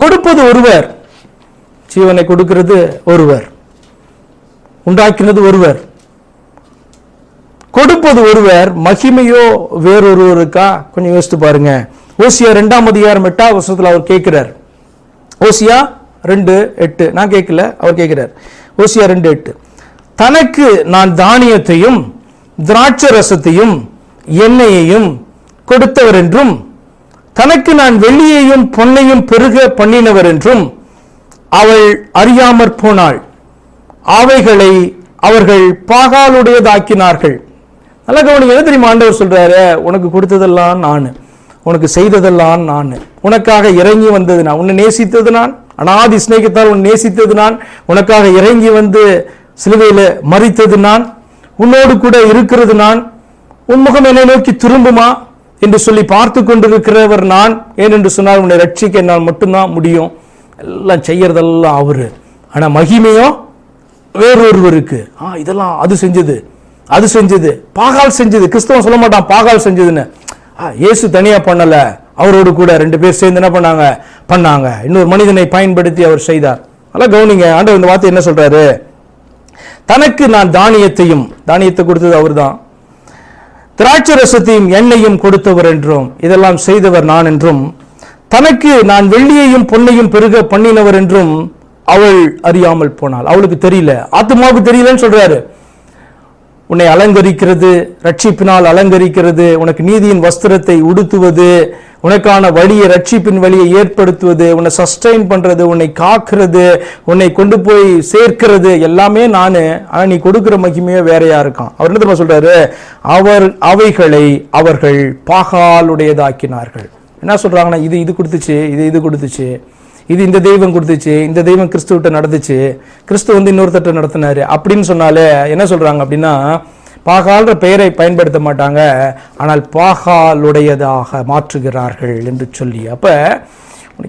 கொடுப்பது ஒருவர், ஜீவனை கொடுக்கிறது ஒருவர், உண்டாக்கினது ஒருவர், கொடுப்பது ஒருவர், மகிமையோ வேறொருவருக்கா? கொஞ்சம் யோசித்து பாருங்க. ஓசியா 2ஆம் அதிகாரம் 8ஆம் வசனத்தில் அவர் கேட்கிறார். ஓசியா 2:8, நான் கேட்கல, அவர் கேட்கிறார். ஓசியா 2:8, தனக்கு நான் தானியத்தையும் திராட்சை ரசத்தையும் எண்ணெயையும் கொடுத்தவர் என்றும், தனக்கு நான் வெள்ளியையும் பொன்னையும் பெருக பண்ணினவர் என்றும் அவள் அறியாமற் போனாள். அவைகளை அவர்கள் பாகாலுடையதாக்கினார்கள். நல்லா கவனிங்க, என்ன தெரியுமா ஆண்டவர் சொல்றாரு? உனக்கு கொடுத்ததெல்லாம் நான், உனக்கு செய்ததெல்லாம் நான், உனக்காக இறங்கி வந்தது நான், உன்னை நேசித்தது நான், அனாதி சிநேகத்தால் உன்னை நேசித்தது நான், உனக்காக இறங்கி வந்து சிலுவையில் மரித்தது நான், உன்னோடு கூட இருக்கிறது நான், உன்முகம் என்னை நோக்கி திரும்புமா என்று சொல்லி பார்த்து கொண்டிருக்கிறவர் நான். ஏனென்று சொன்னால் உன்னை ரட்சிக்க என்னால் மட்டும்தான் முடியும். எல்லாம் செய்யறதெல்லாம் அவரு, ஆனா மகிமையும் வேறொருவருக்கு. இதெல்லாம் அது செஞ்சது, அது செஞ்சது, பாகால் செஞ்சது. கிறிஸ்தவன் சொல்ல மாட்டான் பாகால் செஞ்சதுன்னு. இயேசு தனியா பண்ணல, அவரோடு கூட 2 பேர் சேர்ந்து என்ன பண்ணாங்க, இன்னொரு மனிதனை பயன்படுத்தி அவர் செய்தார். நல்லா கவனிங்க, ஆண்டவர் இந்த வார்த்தை என்ன சொல்றாரு? தனக்கு நான் தானியத்தையும், தானியத்தை கொடுத்தது அவர் தான், திராட்சை ரசத்தையும் எண்ணெயும் கொடுத்தவர் என்றும், இதெல்லாம் செய்தவர் நான் என்றும், தனக்கு நான் வெள்ளியையும் பொன்னையும் பெருக பண்ணினவர் என்றும் அவள் அறியாமல் போனாள். அவளுக்கு தெரியல, ஆத்துமாவுக்கு தெரியலன்னு சொல்றாரு. உன்னை அலங்கரிக்கிறது, ரட்சிப்பினால் அலங்கரிக்கிறது, உனக்கு நீதியின் வஸ்திரத்தை உடுத்துவது, உனக்கான வழியை, ரட்சிப்பின் வழியை ஏற்படுத்துவது, உன்னை சஸ்டைன் பண்றது, உன்னை காக்கிறது, உன்னை கொண்டு போய் சேர்க்கிறது எல்லாமே நானு. ஆனா நீ கொடுக்கிற மகிமையோ வேறையா இருக்கான். அவர் என்ன தெரியுமா சொல்றாரு? அவைகளை அவர்கள் பாகாலுடையதாக்கினார்கள். என்ன சொல்றாங்கன்னா, இது கொடுத்துச்சு, இது கொடுத்துச்சு, இது இந்த தெய்வம் கொடுத்துச்சு, இந்த தெய்வம் கிறிஸ்துவிட்ட நடந்துச்சு, கிறிஸ்து வந்து இன்னொருத்தட்ட நடத்தினாரு அப்படின்னு சொன்னாலே என்ன சொல்றாங்க அப்படின்னா, பாகால்ற பெயரை பயன்படுத்த மாட்டாங்க, ஆனால் பாகாலுடையதாக மாற்றுகிறார்கள் என்று சொல்லி. அப்ப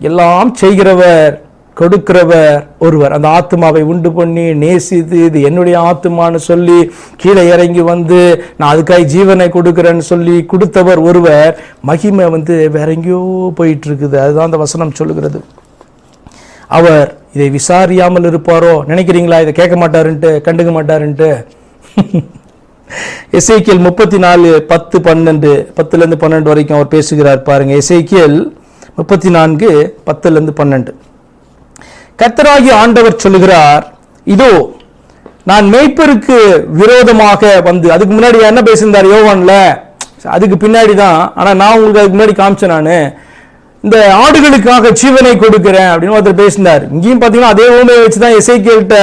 எல்லாம் செய்கிறவர், கொடுக்கிறவர் ஒருவர். அந்த ஆத்மாவை உண்டு பண்ணி நேசித்து இது என்னுடைய ஆத்மான்னு சொல்லி கீழே இறங்கி வந்து நான் அதுக்காக ஜீவனை கொடுக்கிறேன்னு சொல்லி கொடுத்தவர் ஒருவர். மகிமை வந்து வேற எங்கேயோ போயிட்டு இருக்குது. அதுதான் அந்த வசனம் சொல்லுகிறது. அவர் இதை விசாரியாமல் இருப்பாரோ நினைக்கிறீங்களா? இதை கேட்க மாட்டாருன்ட்டு, கண்டுக்க மாட்டாருன்ட்டு. எசேக்கியேல் 34:10-12, 10-12 வரைக்கும் அவர் பேசுகிறார் பாருங்க. எசேக்கியேல் 34:10-12. கர்த்தராகிய ஆண்டவர் சொல்லுகிறார், இதோ நான் மேய்ப்பருக்கு விரோதமாக வந்து, அதுக்கு முன்னாடி என்ன பேசியிருந்தார் யோவான்ல, அதுக்கு பின்னாடி தான், ஆனா நான் உங்களுக்கு அதுக்கு முன்னாடி காமிச்சேன், நான் இந்த ஆடுகளுக்காக ஜீவனை கொடுக்கிறேன் அப்படின்னு ஒருத்தர் பேசினார். இங்கேயும் பாத்தீங்கன்னா அதே ஊமையை வச்சுதான் எசேக்கியேல்கிட்ட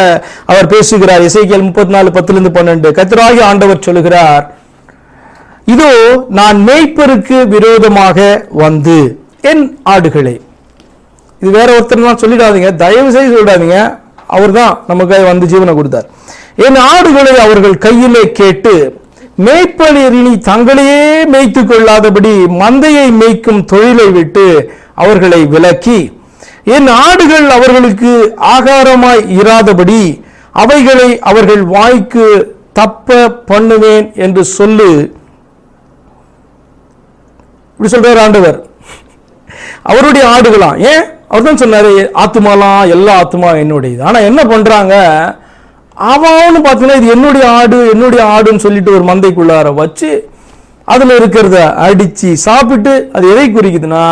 அவர் பேசுகிறார். எசேக்கியேல் 34:10-12. கர்த்தராகிய ஆண்டவர் சொல்லுகிறார், இதோ நான் மேய்ப்பருக்கு விரோதமாக வந்து என் ஆடுகளை, இது வேற ஒருத்தர் சொல்லிடாதீங்க, தயவு செய்து சொல்லிடாதீங்க, அவர் தான் நமக்கு வந்து ஜீவனை கொடுத்தார். என் ஆடுகளை அவர்கள் கையிலே கேட்டு மேய்ப்பனில் இனி தங்களையே மேய்த்து கொள்ளாதபடி மந்தையை மேய்க்கும் தொழிலை விட்டு அவர்களை விலக்கி, என் ஆடுகள் அவர்களுக்கு ஆகாரமாய் இராதபடி அவைகளை அவர்கள் வாய்க்கு தப்ப பண்ணுவேன் என்று சொல்லு. இப்படி சொல்றார் ஆண்டவர். அவருடைய ஆடுகளாம், ஏன் அவர் தான் சொன்னாரு ஆத்துமாலாம், எல்லா ஆத்துமா என்னுடையது. ஆனா என்ன பண்றாங்க, அவனு பார்த்தீங்கன்னா இது என்னுடைய ஆடுன்னு சொல்லிட்டு ஒரு மந்தைக்குள்ளார வச்சு அதுல இருக்கிறத அடிச்சு சாப்பிட்டு, அது எதை குறிக்குதுன்னா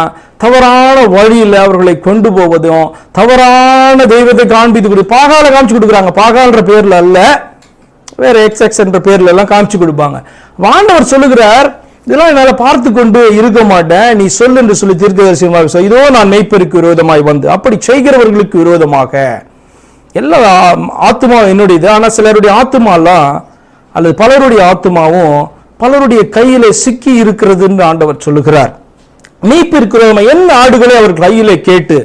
தவறான வழியில் அவர்களை கொண்டு போவதும், தவறான தெய்வத்தை காண்பித்து பாகால காமிச்சு கொடுக்குறாங்க. பாகால்ன்ற பேர்ல அல்ல, வேற எக்ஸ் என்ற பேர்ல எல்லாம் காமிச்சு கொடுப்பாங்க. ஆண்டவர் சொல்லுகிறார், இதெல்லாம் என்னால பார்த்து கொண்டு இருக்க மாட்டேன், நீ சொல்லு என்று சொல்லி தீர்க்கதரிசியமாக, இதோ நான் மேய்ப்பருக்கு விரோதமாய் வந்து, அப்படி செய்கிறவர்களுக்கு விரோதமாக. எல்லா ஆத்மாவும் என்னுடையது, ஆனா சிலருடைய ஆத்மாலாம் அல்லது பலருடைய ஆத்மாவும் பலருடைய கையில சிக்கி இருக்கிறதுன்னு ஆண்டவர் சொல்லுகிறார். மேய்ப்பிற்கு விரோதமாக என் ஆடுகளை அவர் கையில கேட்டு,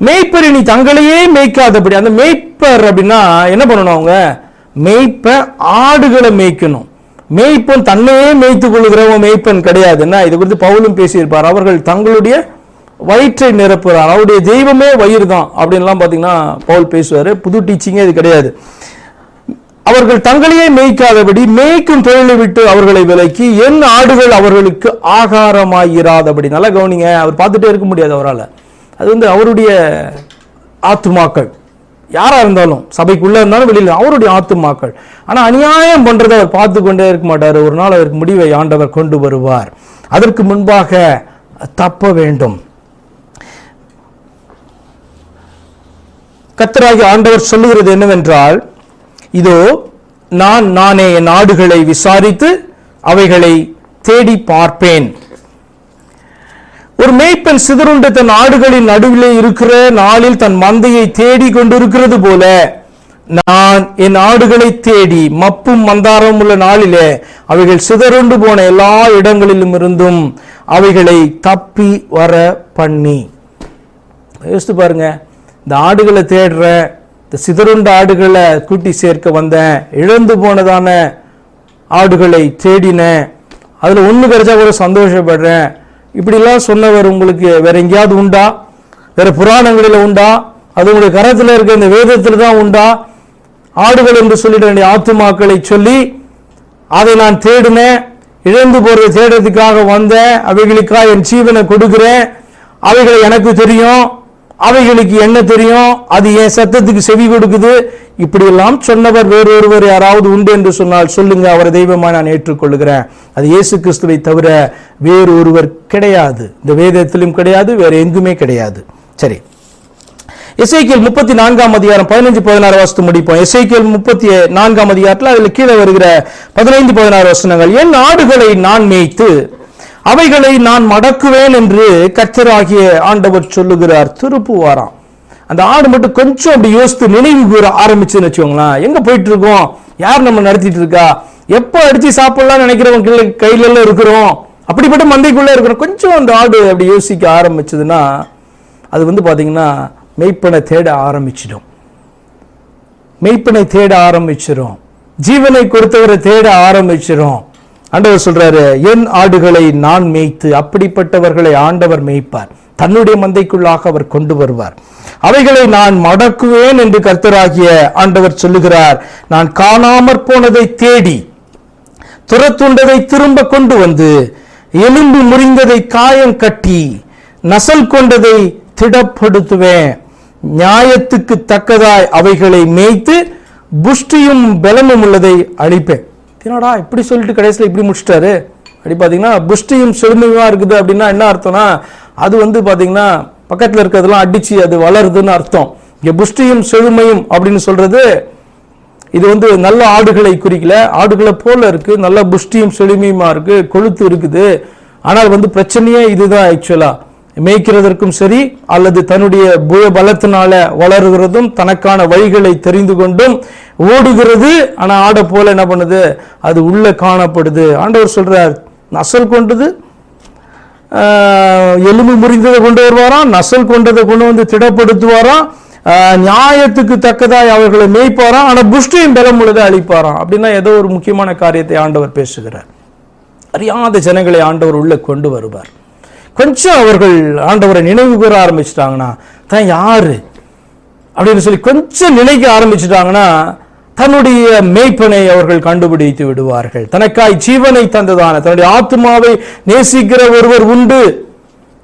மேய்ப்பர் இனி தங்களையே மேய்க்காதபடி. அந்த மேய்ப்பர் அப்படின்னா என்ன பண்ணணும், அவங்க மேய்ப்ப ஆடுகளை மேய்க்கணும். மேய்ப்பன் தன்னையே மேய்த்துக் கொள்கிறவன் மேய்ப்பன் கிடையாதுன்னா, இது குறித்து பவுலும் பேசியிருப்பார். அவர்கள் தங்களுடைய வயிற்றை நிரப்புறார், அவருடைய தெய்வமே வயிறு தான் அப்படின்லாம் பாத்தீங்கன்னா பவுல் பேசுவாரு. புது டீச்சிங்கே இது கிடையாது. அவர்கள் தங்களையே மேய்க்காதபடி மேய்க்கும் தொழிலை விட்டு அவர்களை விலக்கி என் ஆடுகள் அவர்களுக்கு ஆகாரமாயிராதபடி. நல்லா கவனிங்க, அவர் பார்த்துட்டே இருக்க முடியாது அவரால். அது வந்து அவருடைய ஆத்துமாக்கள், யாராக இருந்தாலும், சபைக்குள்ளே இருந்தாலும் வெளியில் அவருடைய ஆத்துமாக்கள். ஆனால் அநியாயம் பண்ணுறதை அவர் பார்த்து கொண்டே இருக்க மாட்டார். ஒரு நாள் அதற்கு முடிவை ஆண்டவர் கொண்டு வருவார். அதற்கு முன்பாக தப்ப வேண்டும். கர்த்தராகிய ஆண்டவர் சொல்லுகிறது என்னவென்றால், இதோ நானே என் ஆடுகளை விசாரித்து அவைகளை தேடி பார்ப்பேன். ஒரு மேய்ப்பன் சிதறுண்ட தன் ஆடுகளின் நடுவிலே இருக்கிற நாளில் தன் மந்தையை தேடி கொண்டிருக்கிறது போல, நான் என் ஆடுகளை தேடி மப்பும் மந்தாரம் உள்ள நாளிலே அவைகள் சிதறுண்டு போன எல்லா இடங்களிலும் இருந்தும் அவைகளை தப்பி வர பண்ணி. யோசித்து பாருங்க, இந்த ஆடுகளை தேடுற, இந்த சிதறுண்ட ஆடுகளை கூட்டி சேர்க்க வந்தேன், இழந்து போனதான ஆடுகளை தேடினேன், அதில் ஒன்று கிடைச்சா கூட சந்தோஷப்படுறேன், இப்படிலாம் சொன்னவர் உங்களுக்கு வேற எங்கேயாவது உண்டா? வேற புராணங்களில் உண்டா? அது உங்களுடைய கரத்தில் இருக்க இந்த வேதத்தில் தான் உண்டா? ஆடுகள் என்று சொல்லிட வேண்டிய ஆத்துமாக்களை சொல்லி அதை நான் தேடினேன், இழந்து போறதை தேடுறதுக்காக வந்தேன், அவைகளுக்காக என் ஜீவனை கொடுக்கிறேன், அவைகளை எனக்கு தெரியும், அவைகளுக்கு என்ன தெரியும், அது என் சத்தத்துக்கு செவி கொடுக்குது, இப்படியெல்லாம் சொன்னவர் வேறொருவர் யாராவது உண்டு என்று சொன்னால் சொல்லுங்க, அவரை தெய்வமாக நான் ஏற்றுக்கொள்கிறேன். அது இயேசு கிறிஸ்துவை தவிர வேறு ஒருவர் கிடையாது. இந்த வேதத்திலும் கிடையாது, வேற எங்குமே கிடையாது. சரி, எசேக்கியேல் 34ஆம் அதிகாரம் 15-16 வாசித்து முடிப்போம். எசேக்கியேல் 34ஆம் அதிகாரத்தில் அதில் கீழே வருகிற 15-16 வசனங்கள். என் ஆடுகளை நான் மேய்த்து அவைகளை நான் மடக்குவேன் என்று கர்த்தராகிய ஆண்டவர் சொல்லுகிறார். திருப்புவாராம். அந்த ஆடு மட்டும் கொஞ்சம் அப்படி யோசித்து நினைவு கூற ஆரம்பிச்சுன்னு வச்சுக்கோங்களேன், எங்க போயிட்டு இருக்கோம், யார் நம்ம நடத்திட்டு இருக்கா, எப்போ அடிச்சு சாப்பிடலாம் நினைக்கிறவங்க கையில எல்லாம் இருக்கிறோம், அப்படிப்பட்ட மந்தைக்குள்ள இருக்கிறோம். கொஞ்சம் அந்த ஆடு அப்படி யோசிக்க ஆரம்பிச்சதுன்னா அது வந்து பாத்தீங்கன்னா மெய்ப்பனை தேட ஆரம்பிச்சிடும். மெய்ப்பனை தேட ஆரம்பிச்சிடும், ஜீவனை கொடுத்தவரை தேட ஆரம்பிச்சிடும். ஆண்டவர் சொல்றாரு, என் ஆடுகளை நான் மேய்த்து, அப்படிப்பட்டவர்களை ஆண்டவர் மேய்ப்பார், தன்னுடைய மந்தைக்குள்ளாக அவர் கொண்டு வருவார். அவைகளை நான் மடக்குவேன் என்று கர்த்தராகிய ஆண்டவர் சொல்லுகிறார். நான் காணாமற் போனதை தேடி துரத்துண்டதை திரும்ப கொண்டு வந்து, எலும்பு முறிந்ததை காயம் கட்டி, நசல் கொண்டதை திடப்படுத்துவேன். நியாயத்துக்கு தக்கதாய் அவைகளை மேய்த்து புஷ்டியும் பலமும் உள்ளதை அழிப்பேன். என்னடா இப்படி சொல்லிட்டு கடைசியில் இப்படி முடிச்சிட்டாரு அப்படி பார்த்தீங்கன்னா, புஷ்டியும் செழுமையுமா இருக்குது அப்படின்னா என்ன அர்த்தம்னா, அது வந்து பார்த்தீங்கன்னா பக்கத்தில் இருக்கிறதெல்லாம் அடிச்சு அது வளருதுன்னு அர்த்தம். இங்கே புஷ்டியும் செழுமையும் அப்படின்னு சொல்றது, இது வந்து நல்ல ஆடுகளை குறிக்கல, ஆடுகளை போல இருக்கு, நல்ல புஷ்டியும் செழுமையுமா இருக்கு, கொழுத்து இருக்குது. ஆனால் வந்து பிரச்சனையே இதுதான். ஆக்சுவலா மேய்க்கிறதற்கும் சரி, அல்லது தன்னுடைய புய பலத்தினால வளருகிறதும், தனக்கான வழிகளை தெரிந்து கொண்டும் ஓடுகிறது. ஆனா ஆடை போல என்ன பண்ணுது, அது உள்ள காணப்படுது. ஆண்டவர் சொல்றார், நசல் கொண்டது எலும்பு முறிந்ததை கொண்டு வருவாராம், நசல் கொண்டதை கொண்டு வந்து திடப்படுத்துவாராம், நியாயத்துக்கு தக்கதாய் அவர்களை மேய்ப்பாராம், ஆனா புஷ்டியும் பலம் உள்ளதை அழிப்பாராம். அப்படின்னா ஏதோ ஒரு முக்கியமான காரியத்தை ஆண்டவர் பேசுகிறார். அறியாத ஜனங்களை ஆண்டவர் உள்ள கொண்டு வருவார். கொஞ்சம் அவர்கள் ஆண்டவரை நினைவு கூற ஆரம்பிச்சுட்டாங்கன்னா, தான் யாரு அப்படின்னு சொல்லி கொஞ்சம் நினைக்க ஆரம்பிச்சுட்டாங்கன்னா, தன்னுடைய மேய்ப்பனை அவர்கள் கண்டுபிடித்து விடுவார்கள். தனக்காய் ஜீவனை தந்ததான, தன்னுடைய ஆத்மாவை நேசிக்கிற ஒருவர் உண்டு,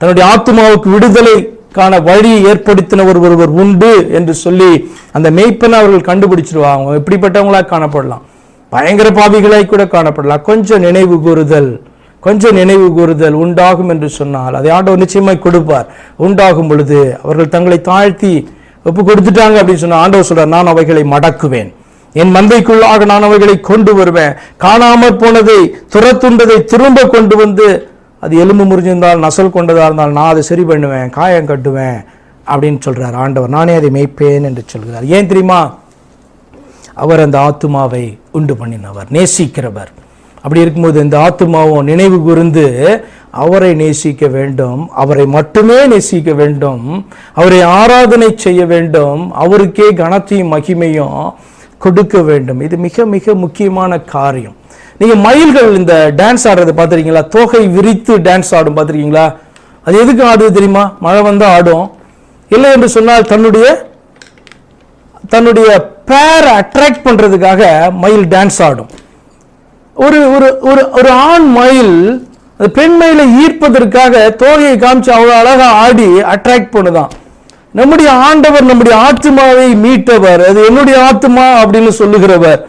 தன்னுடைய ஆத்மாவுக்கு விடுதலைக்கான வழி ஏற்படுத்தின ஒருவர் உண்டு என்று சொல்லி அந்த மேய்ப்பனை அவர்கள் கண்டுபிடிச்சிருவாங்க. எப்படிப்பட்டவங்களா காணப்படலாம், பயங்கர பாவிகளாய் கூட காணப்படலாம். கொஞ்சம் நினைவு கூறுதல் உண்டாகும் என்று சொன்னால் அதை ஆண்டவர் நிச்சயமாய் கொடுப்பார். உண்டாகும் பொழுது அவர்கள் தங்களை தாழ்த்தி ஒப்பு கொடுத்துட்டாங்க அப்படின்னு சொன்னா, ஆண்டவர் சொல்றார், நான் அவைகளை மடக்குவேன், என் மந்தைக்குள்ளாக நான் அவைகளை கொண்டு வருவேன், காணாமற் போனதை துரத்துண்டதை திரும்ப கொண்டு வந்து, அது எலும்பு முறிஞ்சிருந்தால் நசல் கொண்டதா இருந்தால் நான் அதை சரி பண்ணுவேன், காயம் கட்டுவேன் அப்படின்னு சொல்றார் ஆண்டவர். நானே அதை மேய்ப்பேன் என்று சொல்கிறார். ஏன் தெரியுமா? அவர் அந்த ஆத்துமாவை உண்டு பண்ணினவர், நேசிக்கிறவர். அப்படி இருக்கும்போது இந்த ஆத்துமாவும் நினைவு கூர்ந்து அவரை நேசிக்க வேண்டும், அவரை மட்டுமே நேசிக்க வேண்டும், அவரை ஆராதனை செய்ய வேண்டும், அவருக்கே கனத்தையும் மகிமையும் கொடுக்க வேண்டும். இது மிக மிக முக்கியமான காரியம். நீங்க மயில்கள் இந்த டான்ஸ் ஆடுறதை பார்த்துருக்கீங்களா? தோகை விரித்து டான்ஸ் ஆடும் பார்த்துருக்கீங்களா? அது எதுக்கு ஆடுது தெரியுமா? மழை வந்தா ஆடும். இல்லை என்று சொன்னால் தன்னுடைய பேரை அட்ராக்ட் பண்றதுக்காக மயில் டான்ஸ் ஆடும். ஒரு ஒரு ஒரு ஆண் மயில் அந்த பெண்மையில ஈர்ப்பதற்காக தோகையை காமிச்சு அவ்வளவு அழகா ஆடி அட்ராக்ட் பண்ணுதான். நம்முடைய ஆண்டவர் நம்முடைய ஆத்மாவை மீட்டவர், அது என்னுடைய ஆத்மா அப்படின்னு சொல்லுகிறவர்.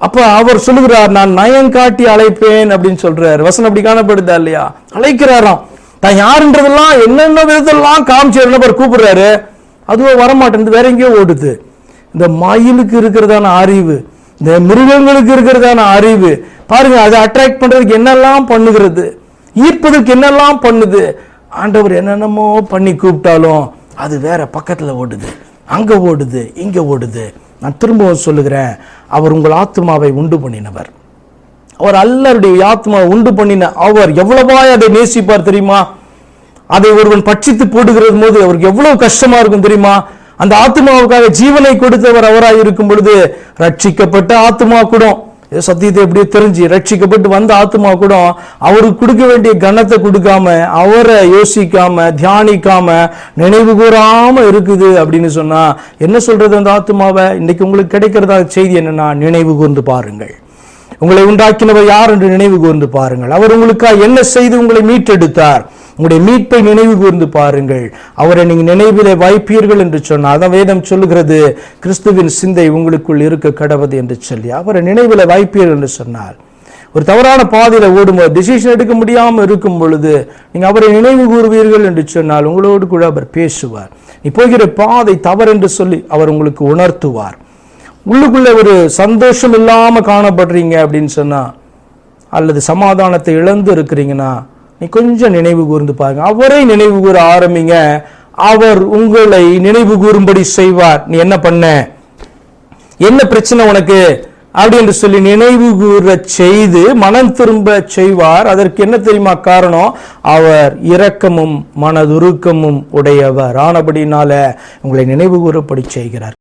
அப்ப அவர் சொல்லுகிறார், நான் நயம் காட்டி அழைப்பேன் அப்படின்னு சொல்றாரு. வசனம் அப்படி காணப்படுதா இல்லையா? அழைக்கிறாராம். தான் யாருன்றதெல்லாம் என்னென்ன விதத்தெல்லாம் காமிச்சு என்ன கூப்பிடுறாரு, அதுவும் வரமாட்டேன், வேற எங்கேயோ ஓடுது. இந்த மயிலுக்கு இருக்கிறதான அறிவு, இந்த மிருகங்களுக்கு இருக்கிறதான அறிவு பாருங்க, அதை அட்ராக்ட் பண்றதுக்கு என்னெல்லாம் பண்ணுகிறது, ஈர்ப்பதற்கு என்னெல்லாம் பண்ணுது. ஆண்டவர் என்னென்னமோ பண்ணி கூப்பிட்டாலும் அது வேற பக்கத்துல ஓடுது, அங்க ஓடுது, இங்க ஓடுது. நான் திரும்பவும் சொல்லுகிறேன், அவர் உங்கள் ஆத்மாவை உண்டு பண்ணினவர். அவர் எல்லாருடைய ஆத்மாவை உண்டு பண்ணின அவர் எவ்வளவாய் அதை நேசிப்பார் தெரியுமா? அதை ஒருவன் பட்சித்து போடுகிறது போது அவருக்கு எவ்வளவு கஷ்டமா இருக்கும் தெரியுமா? அந்த ஆத்மாவுக்காக ஜீவனை கொடுத்தவர் அவராய் இருக்கும் பொழுது ரட்சிக்கப்பட்ட ஆத்மா கூட, சத்தியத்தை எப்படியோ தெரிஞ்சு ரட்சிக்கப்பட்டு வந்த ஆத்மா கூட அவருக்கு கொடுக்க வேண்டிய கனத்தை கொடுக்காம, அவரை யோசிக்காம, தியானிக்காம, நினைவு கூறாம இருக்குது அப்படின்னு சொன்னா என்ன சொல்றது அந்த ஆத்மாவை? இன்னைக்கு உங்களுக்கு கிடைக்கிறதா செய்தி என்னன்னா, நினைவு கூர்ந்து பாருங்கள். உங்களை உண்டாக்கினவர் யார் என்று நினைவு கூர்ந்து பாருங்கள். அவர் உங்களுக்காக என்ன செய்து உங்களை மீட்டெடுத்தார், உங்களுடைய மீட்பை நினைவு கூர்ந்து பாருங்கள். அவரை நீங்க நினைவிலே வைப்பீர்கள் என்று சொன்னார். அதான் வேதம் சொல்லுகிறது, கிறிஸ்துவின் சிந்தை உங்களுக்குள் இருக்க கடவுது என்று சொல்லி அவரை நினைவில வைப்பீர்கள் என்று சொன்னார். ஒரு தவறான பாதையில ஓடும்போது, டிசிஷன் எடுக்க முடியாம இருக்கும் பொழுது நீங்க அவரை நினைவு கூறுவீர்கள் என்று சொன்னால் உங்களோடு கூட அவர் பேசுவார். நீ போகிற பாதை தவறு என்று சொல்லி அவர் உங்களுக்கு உணர்த்துவார். உள்ளுக்குள்ள ஒரு சந்தோஷம் இல்லாம காணப்படுறீங்க அப்படின்னு சொன்னா, அல்லது சமாதானத்தை இழந்து இருக்கிறீங்கன்னா, நீ கொஞ்சம் நினைவு கூர்ந்து பாருங்க. அவரை நினைவு கூற ஆரம்பிங்க, அவர் உங்களை நினைவு கூறும்படி செய்வார். நீ என்ன பண்ண, என்ன பிரச்சனை உனக்கு அப்படி என்று சொல்லி நினைவு கூற செய்து மனம் திரும்ப செய்வார். அதற்கு என்ன தெரியுமா காரணம்? அவர் இரக்கமும் மனதுருக்கமும் உடையவர் ஆனபடினால உங்களை நினைவு கூறப்படி செய்கிறார்.